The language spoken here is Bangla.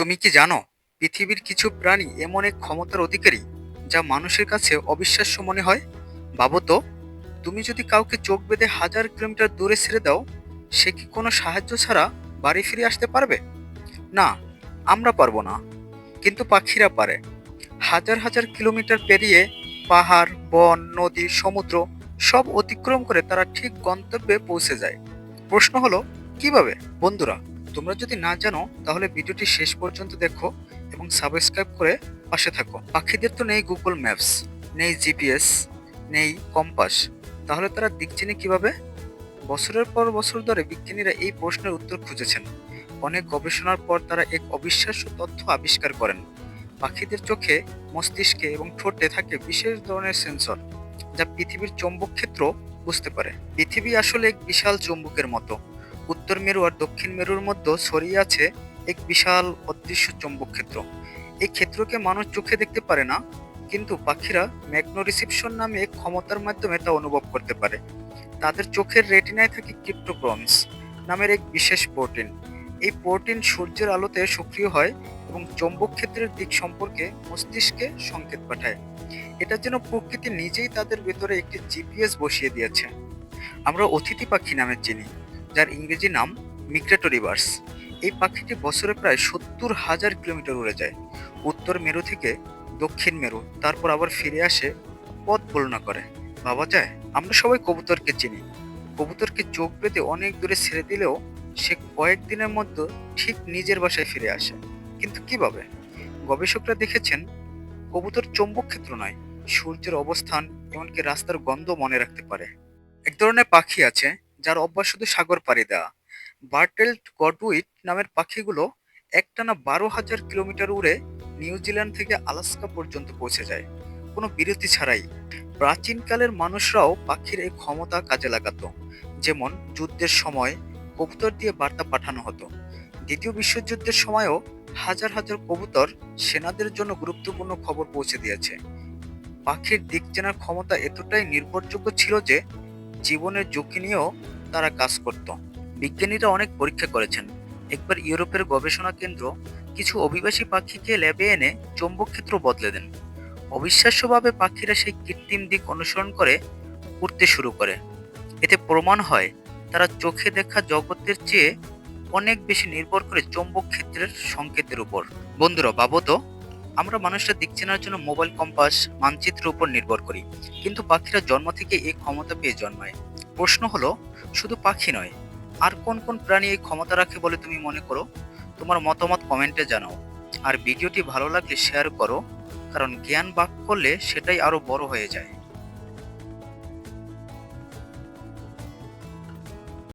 তুমি কি জানো পৃথিবীর কিছু প্রাণী এমন এক ক্ষমতার অধিকারী যা মানুষের কাছে অবিশ্বাস্য মনে হয়? ভাবো তো, তুমি যদি কাউকে চোখ বেঁধে 1000 কিলোমিটার দূরে ছেড়ে দাও, সে কি কোনো সাহায্য ছাড়া বাড়ি ফিরে আসতে পারবে? না, আমরা পারবো না, কিন্তু পাখিরা পারে। হাজার হাজার কিলোমিটার পেরিয়ে পাহাড়, বন, নদী, সমুদ্র সব অতিক্রম করে তারা ঠিক গন্তব্যে পৌঁছে যায়। প্রশ্ন হলো, কিভাবে? বন্ধুরা, তোমরা যদি না জানো তাহলে ভিডিওটি শেষ পর্যন্ত দেখো এবং সাবস্ক্রাইব করে পাশে থাকো। পাখিদের তো নেই গুগল ম্যাপস, নেই জিপিএস, নেই কম্পাস, তাহলে তারা দিক চেনে কিভাবে? বছরের পর বছর ধরে বিজ্ঞানীরা এই প্রশ্নের উত্তর খুঁজেছেন। অনেক গবেষণার পর তারা এক অবিশ্বাস্য তথ্য আবিষ্কার করেন। পাখিদের চোখে, মস্তিষ্কে এবং ঠোঁটে থাকে বিশেষ ধরনের সেন্সর, যা পৃথিবীর চৌম্বক ক্ষেত্র বুঝতে পারে। পৃথিবী আসলে এক বিশাল চৌম্বকের মতো। উত্তর মেরু আর দক্ষিণ মেরুর মধ্যে ছড়িয়ে আছে এক বিশাল অদৃশ্য চৌম্বক ক্ষেত্র। এই ক্ষেত্রকে মানুষ চোখে দেখতে পারে না, কিন্তু পাখিরা ম্যাগনোরিসেপশন নামে এক ক্ষমতার মাধ্যমে তা অনুভব করতে পারে। তাদের চোখের রেটিনায় থাকে ক্রিপ্টোক্রমস নামের এক বিশেষ প্রোটিন। এই প্রোটিন সূর্যের আলোতে সক্রিয় হয় এবং চৌম্বক ক্ষেত্রের দিক সম্পর্কে মস্তিষ্কে সংকেত পাঠায়। এটা যেন প্রকৃতি নিজেই তাদের ভেতরে একটি জিপিএস বসিয়ে দিয়েছে। আমরা অতিথি পাখি নামে চিনি, যার ইংরেজি নাম মিগ্রেটরি বার্ডস। এই পাখিটি বছরে প্রায় 70,000 কিলোমিটার উড়ে যায় উত্তর মেরু থেকে দক্ষিণ মেরু, তারপর আবার ফিরে আসে পথ বর্ণনা করে। ভাবা যায়, আমরা সবাই কবুতরকে চিনি। কবুতরকে চোখ বেঁধে অনেক দূরে ছেড়ে দিলেও সে কয়েকদিনের মধ্যে ঠিক নিজের বাসায় ফিরে আসে। কিন্তু কিভাবে? গবেষকরা দেখেছেন, কবুতর চৌম্বক ক্ষেত্র নয়, সূর্যের অবস্থান, এমনকি রাস্তার গন্ধ মনে রাখতে পারে। এক ধরনের পাখি আছে যার অভ্যাস শুধু সাগর পাড়ি দেওয়া। বার্টেলড গডউইট নামের পাখিগুলো একটানা 12,000 কিলোমিটার উড়ে নিউজিল্যান্ড থেকে আলাস্কা পর্যন্ত পৌঁছে যায়, কোনো বিরতি ছাড়াই। প্রাচীনকালের মানুষরাও পাখির এই ক্ষমতা কাজে লাগাতো। যেমন যুদ্ধের সময় কবুতর দিয়ে বার্তা পাঠানো হতো। দ্বিতীয় বিশ্বযুদ্ধের সময়ও হাজার হাজার কবুতর সেনাদের জন্য গুরুত্বপূর্ণ খবর পৌঁছে দিয়েছে। পাখির দিক চেনার ক্ষমতা এতটাই নির্ভরযোগ্য ছিল যে জীবনের ঝুঁকি নিয়েও তারা কাজ করত। বিজ্ঞানীরা অনেক পরীক্ষা করেছেন। একবার ইউরোপের গবেষণা কেন্দ্র কিছু অভিবাসী পাখিকে ল্যাবে এনে চৌম্বক ক্ষেত্র বদলে দেন। অবিশ্বাস্যভাবে পাখিরা সেই কৃত্রিম দিক অনুসরণ করে উড়তে শুরু করে। এতে প্রমাণ হয় তারা চোখে দেখা জগতের চেয়ে অনেক বেশি নির্ভর করে চৌম্বক ক্ষেত্রের সংকেতের উপর। বন্ধুরা, ভাবো তো, আমরা মানুষরা দিক চেনার জন্য মোবাইল কম্পাস, মানচিত্রের উপর নির্ভর করি, কিন্তু পাখিরা জন্ম থেকে এই ক্ষমতা পেয়ে জন্মায়। প্রশ্ন হলো, শুধু পাখি নয়, আর কোন কোন প্রাণী এই ক্ষমতা রাখে বলে তুমি মনে করো? তোমার মতামত কমেন্টে জানাও। আর ভিডিওটি ভালো লাগলে শেয়ার করো, কারণ জ্ঞান ভাগ করলে সেটাই আরো বড় হয়ে যায়।